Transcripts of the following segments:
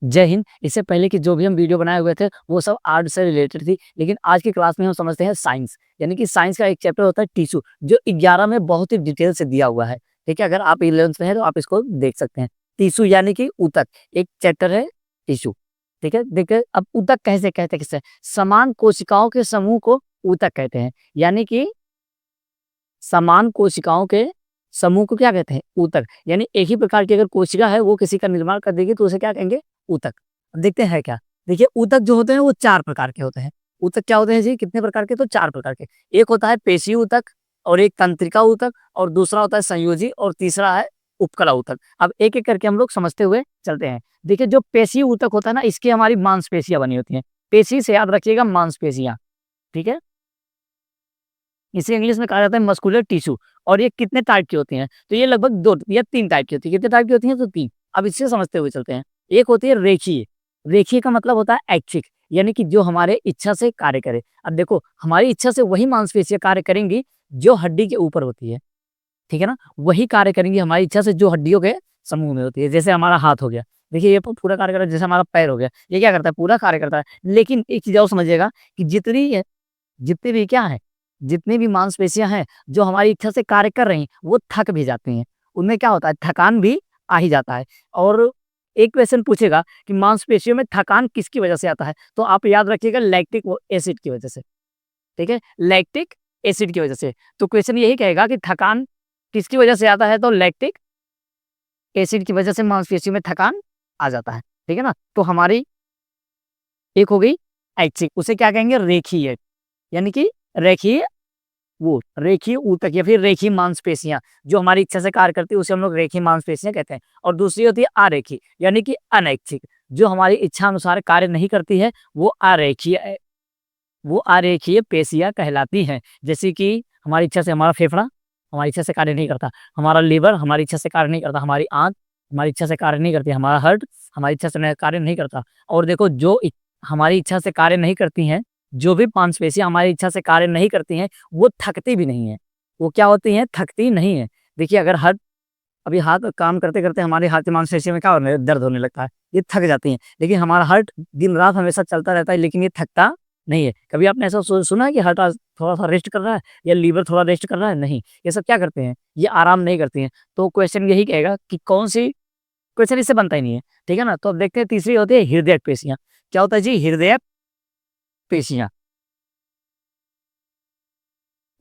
जय हिंद। इससे पहले की जो भी हम वीडियो बनाए हुए थे वो सब आर्ट से रिलेटेड थी, लेकिन आज की क्लास में हम समझते हैं साइंस, यानी कि साइंस का एक चैप्टर होता है टिश्यू, जो 11 में बहुत ही डिटेल से दिया हुआ है। ठीक है, अगर आप 11th में है तो आप इसको देख सकते हैं। टिश्यू यानी कि ऊतक, एक चैप्टर है टिश्यू। ठीक है, देखिए अब ऊतक कैसे कहते हैं, किससे? समान कोशिकाओं के समूह को ऊतक कहते हैं, यानी कि समान कोशिकाओं के समूह को क्या कहते हैं? ऊतक। यानी एक ही प्रकार की अगर कोशिका है वो किसी का निर्माण कर देगी तो उसे क्या कहेंगे? ऊतक। अब देखते हैं क्या। देखिए ऊतक जो होते हैं वो 4 प्रकार के होते हैं। ऊतक क्या होते हैं जी? कितने प्रकार के? तो 4 प्रकार के। एक होता है पेशी ऊतक, और एक तंत्रिका ऊतक, और दूसरा होता है संयोजी, और तीसरा है उपकला ऊतक। अब एक एक करके हम लोग समझते हुए चलते हैं। देखिए जो पेशी ऊतक होता है ना, इसकी हमारी मांसपेशियां बनी होती हैं। पेशी से याद रखिएगा मांसपेशियां। ठीक है, इसे इंग्लिश में कहा जाता है मस्कुलर टिश्यू। और ये कितने टाइप की होती हैं? तो ये लगभग 2 या 3 टाइप की होती है। कितने टाइप की होती हैं? तो 3। अब इससे समझते हुए चलते हैं। एक होती है रेखीय। रेखीय का मतलब होता है ऐच्छिक, यानी कि जो हमारे इच्छा से कार्य करे। अब देखो हमारी इच्छा से वही मांसपेशियां कार्य करेंगी जो हड्डी के ऊपर होती है। ठीक है ना, वही कार्य करेंगी हमारी इच्छा से जो हड्डियों के समूह में होती है। जैसे हमारा हाथ हो गया, देखिए ये पूरा कार्य कर रहा है। जैसे हमारा पैर हो गया, ये क्या करता है? पूरा कार्य करता है। लेकिन एक चीज और समझिएगा कि जितनी भी क्या है, जितनी भी मांसपेशियां हैं जो हमारी इच्छा से कार्य कर रही हैं वो थक भी जाती हैं। उनमें क्या होता है? थकान भी आ ही जाता है। और एक क्वेश्चन पूछेगा कि मांसपेशियों में थकान किसकी वजह से आता है, तो आप याद रखिएगा लैक्टिक एसिड की वजह से। ठीक है, लैक्टिक एसिड की वजह से। तो क्वेश्चन यही कहेगा कि थकान किसकी वजह से आता है, तो लैक्टिक एसिड की वजह से मांसपेशियों में थकान आ जाता है। ठीक है ना, तो हमारी एक हो गई ऐच्छिक, उसे क्या कहेंगे? रेखीय, यानी कि रेखीय, वो रेखीय ऊतक या फिर रेखीय मांसपेशियां जो हमारी इच्छा से कार्य करती है उसे हम लोग रेखीय मांसपेशियां कहते हैं। और दूसरी होती है अरेखीय, यानी कि अनैच्छिक, जो हमारी इच्छा अनुसार कार्य नहीं करती है वो अरेखीय पेशियां कहलाती हैं। जैसे कि हमारी इच्छा से हमारा फेफड़ा हमारी इच्छा से कार्य नहीं करता, हमारा लीवर हमारी इच्छा से कार्य नहीं करता, हमारी आंत हमारी इच्छा से कार्य नहीं करती, हमारा हार्ट हमारी इच्छा से कार्य नहीं करता। और देखो हमारी इच्छा से कार्य नहीं करती हैं, जो भी मांसपेशियां हमारी इच्छा से कार्य नहीं करती हैं वो थकती भी नहीं है। वो क्या होती हैं? थकती नहीं है। देखिए अगर अभी हाथ काम करते करते हमारे हाथ की मांसपेशियों में क्या होने दर्द होने लगता है, ये थक जाती हैं। लेकिन हमारा हार्ट दिन रात हमेशा चलता रहता है, लेकिन ये थकता नहीं है। कभी आपने ऐसा सुना है कि हार्ट आज थोड़ा सा रेस्ट कर रहा है या लीवर थोड़ा रेस्ट कर रहा है? नहीं, ये सब क्या करते हैं? ये आराम नहीं करती हैं। तो क्वेश्चन यही कहेगा कि कौन सी, क्वेश्चन इससे बनता ही नहीं है। ठीक है ना, तो अब देखते हैं तीसरी होती है हृदय पेशियां। क्या होता है जी? हृदय पेशियां।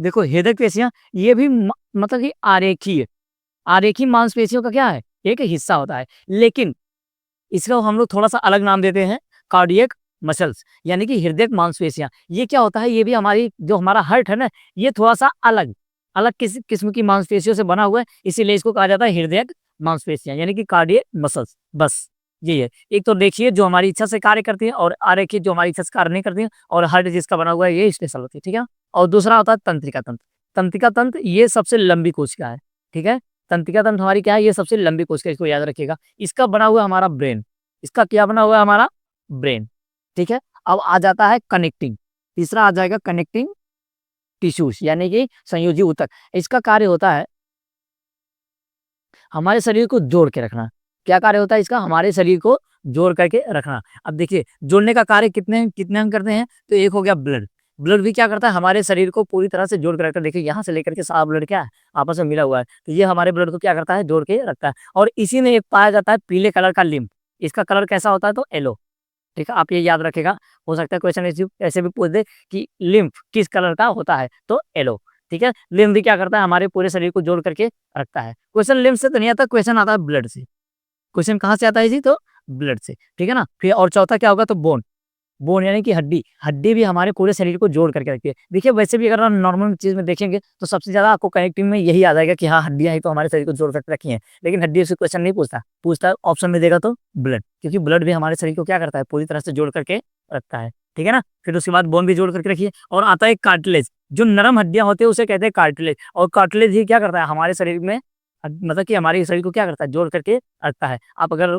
देखो हृदय पेशियां ये भी मतलब कि आरेखीय आरेखीय मांसपेशियों का क्या है? एक हिस्सा होता है। लेकिन इसका हम लोग थोड़ा सा अलग नाम देते हैं, कार्डियक मसल्स, यानी कि हृदय मांसपेशियां। ये क्या होता है? ये भी हमारी जो हमारा हार्ट है ना, ये थोड़ा सा अलग अलग किस्म की मांसपेशियों से बना हुआ है, इसीलिए इसको कहा जाता है हृदय मांसपेशियां, यानी कि कार्डियक मसल्स। बस यही है। एक तो देखिए जो हमारी इच्छा से कार्य करती है, और आरेखीय जो हमारी इच्छा से कार्य नहीं करती है, और हार्ट जिसका बना हुआ है ये स्पेशल होती है। ठीक है, और दूसरा होता है तंत्रिका तंत्र। तंत्रिका तंत्र ये सबसे लंबी कोशिका है। ठीक है, तंत्रिका तंत्र हमारी क्या है? ये सबसे लंबी कोशिका, इसको याद रखिएगा। इसका बना हुआ हमारा ब्रेन। इसका क्या बना हुआ है? हमारा ब्रेन। ठीक है, अब आ जाता है कनेक्टिंग। तीसरा आ जाएगा कनेक्टिंग टिश्यूज, यानी कि संयोजी ऊतक। इसका कार्य होता है हमारे शरीर को जोड़ के रखना। क्या कार्य होता है इसका? हमारे शरीर को जोड़ करके रखना। अब देखिए जोड़ने का कार्य कितने कितने अंग करते हैं? तो एक हो गया ब्लड। ब्लड भी क्या करता है? हमारे शरीर को पूरी तरह से जोड़ के रखता है। देखिए यहाँ से लेकर के सारा ब्लड क्या है? आपस में मिला हुआ है। तो ये हमारे ब्लड को क्या करता है? जोड़ के रखता है। और इसी में एक पाया जाता है पीले कलर का लिम्फ। इसका कलर कैसा होता है? तो येलो। ठीक है, आप ये याद रखेगा। हो सकता है क्वेश्चन ऐसे ऐसे भी पूछ दे कि लिम्फ किस कलर का होता है, तो येलो। ठीक है, लिम्फ भी क्या करता है? हमारे पूरे शरीर को जोड़ करके रखता है। क्वेश्चन लिम्फ से तो नहीं आता, क्वेश्चन आता है ब्लड से। क्वेश्चन कहाँ से आता है जी? तो ब्लड से। ठीक है ना, फिर और चौथा क्या होगा? तो बोन। बोन यानी कि हड्डी। हड्डी भी हमारे पूरे शरीर को जोड़ करके रखती है। देखिए वैसे भी अगर हम नॉर्मल चीज में देखेंगे तो सबसे ज्यादा आपको कनेक्टिंग में यही आ जाएगा कि हाँ हड्डियां ही तो हमारे शरीर को जोड़ करके रखी हैं। लेकिन हड्डी से क्वेश्चन नहीं पूछता, पूछता ऑप्शन में देगा तो ब्लड, क्योंकि ब्लड भी हमारे शरीर को क्या करता है? पूरी तरह से जोड़ करके रखता है। ठीक है ना, फिर उसके बाद बोन भी जोड़ करके रखिए। और आता है कार्टिलेज। जो नरम हड्डियां होती है उसे कहते हैं कार्टिलेज। और कार्टिलेज ही क्या करता है? हमारे शरीर में मतलब कि हमारे शरीर को क्या करता है? जोड़ करके रखता है। आप अगर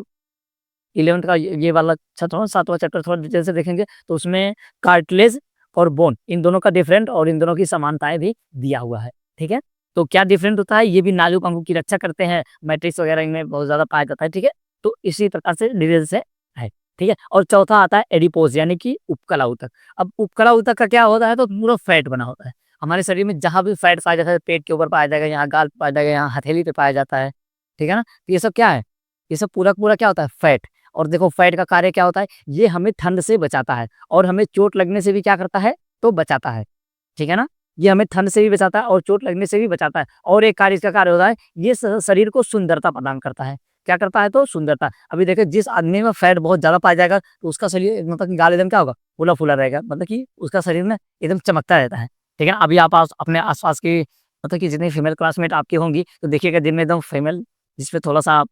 11th का ये वाला थोड़ा 7वां चैप्टर थोड़ा डिटेल से देखेंगे तो उसमें कार्टिलेज और बोन, इन दोनों का डिफरेंट और इन दोनों की समानताएं भी दिया हुआ है। ठीक है, तो क्या डिफरेंट होता है? ये भी नाजुक अंगों की रक्षा करते हैं, मैट्रिक्स वगैरह इनमें बहुत ज्यादा पाया जाता है। ठीक है, तो इसी प्रकार से डिटेल से है। ठीक है? और चौथा आता है एडिपोज यानी कि उपकला ऊतक। अब उपकला ऊतक का क्या होता है तो पूरा फैट बना होता है। हमारे शरीर में जहाँ भी फैट पाया जाता है, पेट के ऊपर पाया जाएगा, यहाँ गाल पे पाया जाएगा, यहाँ हथेली पे पाया जाता है, ठीक है ना? तो ये सब क्या है? ये सब पूरा का पूरा क्या होता है? फैट। और देखो फैट का कार्य क्या होता है? ये हमें ठंड से बचाता है और हमें चोट लगने से भी क्या करता है? तो बचाता है, ठीक है ना? ये हमें ठंड से भी बचाता है और चोट लगने से भी बचाता है। और एक कार्य इसका कार्य होता है, ये शरीर को सुंदरता प्रदान करता है। क्या करता है? तो सुंदरता। अभी देखिए जिस आदमी में फैट बहुत ज़्यादा पाया जाएगा तो उसका शरीर मतलब कि गाल एकदम क्या होगा? फूला-फूला रहेगा, मतलब कि उसका शरीर ना एकदम चमकता रहता है, ठीक है ना? अभी आप अपने आस-पास की मतलब कि जितनी फीमेल क्लासमेट आपकी होंगी तो देखिएगा जिनमें एकदम फीमेल जिसपे थोड़ा-सा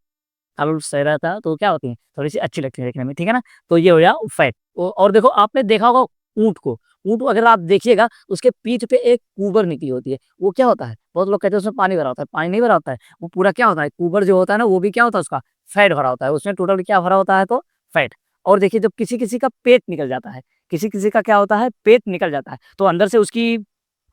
बाल सही रहता है तो क्या होती हैं? थोड़ी-सी अच्छी लगती है देखने में, ठीक है ना? तो ये हो गया फैट। और देखो आपने देखा होगा ऊँट को, ऊँट अगर आप देखिएगा उसके पीठ पे एक कुबर निकली होती है। वो क्या होता है? बहुत लोग कहते हैं उसमें पानी भरा होता है, पानी नहीं भरा होता है। वो पूरा क्या होता है? कुबर जो होता है ना वो भी क्या होता है उसका? फैट भरा होता है। उसमें टोटल क्या भरा होता है तो फैट। और देखिए जब किसी-किसी का पेट निकल जाता है, किसी-किसी का क्या होता है? पेट निकल जाता है, तो अंदर से उसकी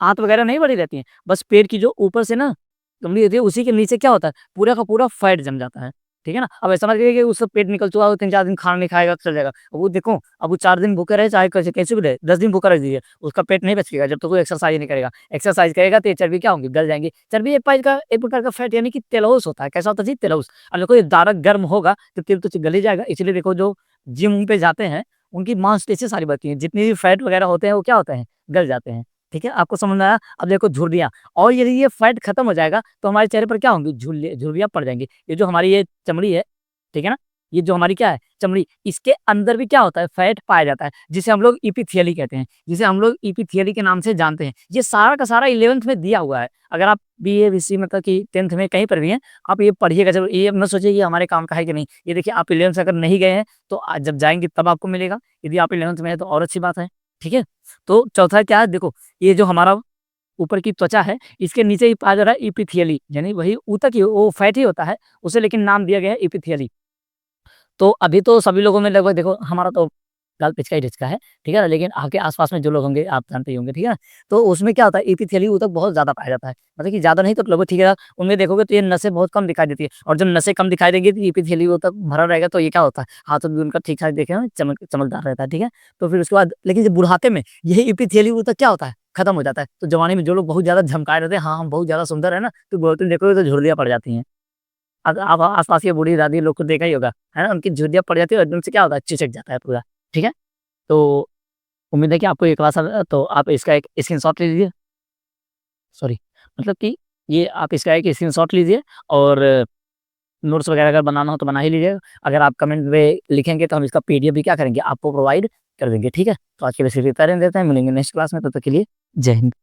आंत वगैरह नहीं भरी रहती हैं। बस पेट की जो ऊपर से ना कमरी होती है उसी के नीचे क्या होता है? पूरा का पूरा फैट जम जाता है। ठीक है ना? अब ऐसा मत करिए कि उसका पेट निकल चुका हो 3-4 दिन खाना नहीं खाएगा तो चल जाएगा। अब वो देखो, अब वो 4 दिन भूखे रहे चाहे कैसे कैसे भी रहे, 10 दिन भूखा रह दीजिए, उसका पेट नहीं बचेगा जब तक वो एक्सरसाइज़ नहीं करेगा। एक्सरसाइज़ करेगा तो ये चर्बी क्या होंगी? गल जाएँगी। चर्बी एक प्रकार का फैट यानी कि तेलौस होता है। कैसा होता है जी? तेलौस। अब देखो ये ज़्यादा गर्म होगा तो तेल तो गल ही जाएगा। इसलिए देखो जो जिम पे जाते हैं, उनकी मांसपेशियाँ सारी बढ़ती हैं। जितनी भी फैट वगैरह होते हैं वो क्या होते हैं? गल जाते हैं। ठीक है? आपको समझ में आया? अब देखो झुर्रियाँ और यदि ये फैट खत्म हो जाएगा तो हमारे चेहरे पर क्या होंगी? झुर्रियाँ पड़ जाएँगी। ये जो हमारी ये चमड़ी है, ठीक है ना? ये जो हमारी क्या है? चमड़ी, इसके अंदर भी क्या होता है? फैट पाया जाता है, जिसे हम लोग एपिथेली कहते हैं, जिसे हम लोग एपिथेली के नाम से जानते हैं। ये सारा का सारा 11th में दिया हुआ है। अगर आप बीए, बीएससी मतलब कि 10th में कहीं पर भी हैं, आप ये पढ़िएगा ज़रूर। ये मत सोचिए कि हमारे काम का है कि नहीं। ये देखिए आप 11th अगर नहीं गए हैं, तो जब जाएँगे तब आपको मिलेगा। यदि आप 11th में हैं तो और अच्छी बात है, ठीक है? तो चौथा क्या है? देखो, ये जो हमारा ऊपर की त्वचा है, इसके नीचे ही पाया जा रहा है एपिथेली, यानी वही ऊतक ही वो फैट ही होता है, उसे लेकिन नाम दिया गया है एपिथेली। तो अभी तो सभी लोगों में लगभग देखो हमारा तो गाल पिचका ही ढिचका है, ठीक है ना? लेकिन आपके आस-पास में जो लोग होंगे आप जानते ही होंगे, ठीक है ना? तो उसमें क्या होता है एपिथेलियल ऊतक बहुत ज़्यादा पाया जाता है। मतलब कि ज़्यादा नहीं तो लगभग ठीक है, उनमें देखोगे तो ये नसें बहुत कम दिखाई देती है और जब नसें कम दिखाई देंगी तो एपिथेलियल ऊतक भरा रहेगा तो ये क्या होता है, हाथों भी उनका ठीक-ठाक देखे ना चमकदार रहता है, ठीक है? तो फिर उसके बाद लेकिन जब बुढ़ापे में यही एपिथेलियल ऊतक क्या होता है, खत्म हो जाता है। तो जवानी में जो लोग बहुत ज़्यादा झमकाए रहते हैं, हाँ, हम बहुत ज़्यादा सुंदर है ना, तो बोलते देखोगे तो झुर्रियाँ पड़ जाती हैं। अब आप आस-पास के बूढ़ी दादी लोग को देखा ही होगा, है ना? उनकी झुर्रियाँ पड़ जाती है और एकदम से क्या होता है चिचक जाता है पूरा, ठीक है? तो उम्मीद है कि आपको ये क्लास तो आप इसका एक स्क्रीनशॉट ले लीजिए। सॉरी, मतलब कि ये आप इसका एक स्क्रीनशॉट लीजिए और नोट्स वगैरह अगर बनाना हो तो बना ही लीजिएगा। अगर आप कमेंट में लिखेंगे तो हम इसका पीडीएफ भी क्या करेंगे आपको प्रोवाइड कर देंगे, ठीक है? तो आज के लिए सिर्फ इतना रहने देते हैं, मिलेंगे नेक्स्ट क्लास में, तब तक के लिए जय हिंद।